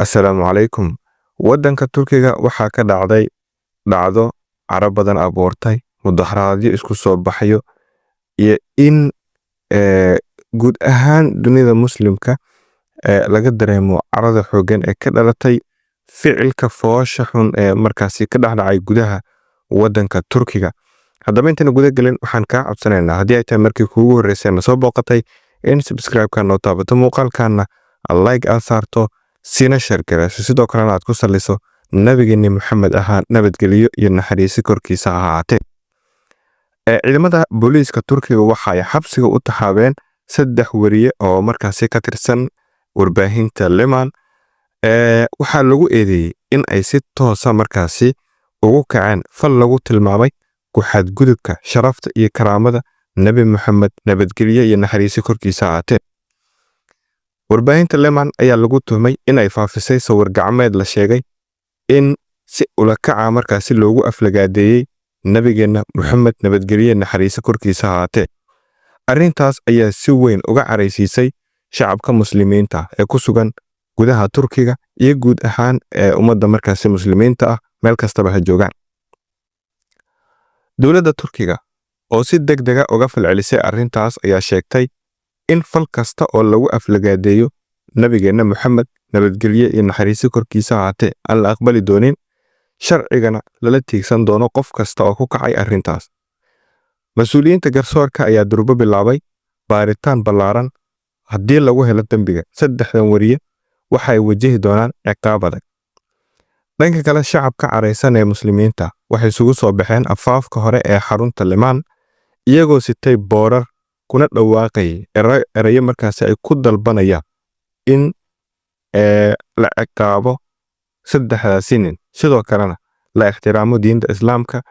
Assalaamu calaykum. Waddanka Turkiga waxaa ka dhacday dhacdo carab badan abuurtay, mudaharaadyo isku soo baxyo iyo in guud ahaan dunida muslimka laga dareemo carada xooggan ee ka dhalatay ficilka foosha xun ee markaasi ka dhacay gudaha waddanka Turkiga. Haddaba intaan gudaha galin waxaan ka codsanaynaa haddii ay tahay markii kuugu horeysay na soo booqatay in subscribe-ka noo taabato muuqaalkaana like aad saarto sina share garayso sidoo kalena aad ku saliso nabigeena Maxamed ahaan nabadgeliyo iyo naxariis korkiisa ahaatee. Ciidamada booliiska Turkiga waxa ay xabsiga u taxaabeen 3 wariye oo markaasi ka tirsan warbaahinta Leman. Waxaa lagu eedeeyay in ay si toos ah markaasi ugu kaceen fal lagu tilmaamay ku xadgudubka sharafta iyo karaamada Nabi Maxamed nabadgeliyo iyo naxariis korkiisa ahaatee. Warbaahinta Leman ayaa lagu tuhmay in ay faafisay sawir gacmeed la sheegay in si ula kaca markaasi loogu aflagaadeeyay nabigeena Maxamed nabadgeliyo naxariis korkiisa ahaatee. Arrintaas ayaa si weyn uga careysiisay shacabka muslimiinta ee ku sugan gudaha Turkiga iyo guud ahaan ummadda markaasi muslimiinta ah meel kastaba ha joogaan. Dowladda Turkiga oo si degdeg ah uga falcelisay arrintaas ayaa sheegtay in fal kasta oo lagu aflagaadeeyo nabigeena Maxamed nabadgeliyo iyo naxariis korkiisa ahaatee aan la aqbali doonin sharcigana lala tiigsan doono qof kasta oo ku kacay arrintaas. Mas'uuliyiinta garsoorka ayaa durba bilaabay baaritaan ballaaran haddii lagu helo dambiga 3 wariye waxay wajihi doonaan ciqaab adag. Dhanka kale shacabka careysan ee muslimiinta waxay isugu soo baxeen afaafka hore ee xarunta Leman iyagoo sitay boorar kuna dhawaaqay erayo markaasi ay ku dalbanayaan in la ciqaabo 3 nin sidoo kalena la ixtiraamo diinta Islaamka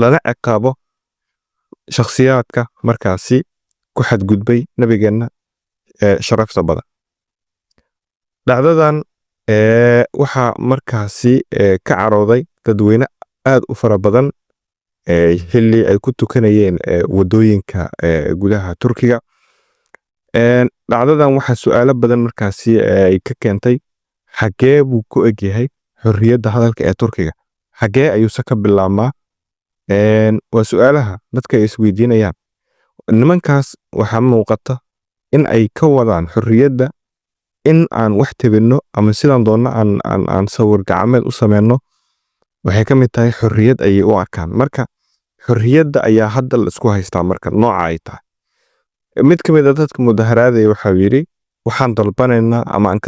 lana ciqaabo shakhsiyaadka markaasi ku xadgudbay nabigeena sharafta badan. Dhacdadan waxa markaasi ka carooday dadweyne aad u fara badan xilli ay ku tukanayeen wadooyinka gudaha Turkiga. Dhacdadan waxa su'aalo badan markaasi ay ka keentay xagee buu ku egyahay xorriyadda hadalka ee Turkiga, xagee ayuu ka bilaabmaa. Waa su'aalaha dadka ay isweydiinayaan. Nimankaas waxa muuqata in ay ka wadaan xorriyadda in aan wax tabino ama sidaan doona aan sawir gacmeed u sameeyno waxay ka mid tahay xorriyad ay u arkaan. Marka xorriyadda ayaa hadda la isku haystaa marka nooca ay tahay. Mid ka mid ah dadka mudaharaadaya waxa yiri waxaan dalbanaynaa ama aan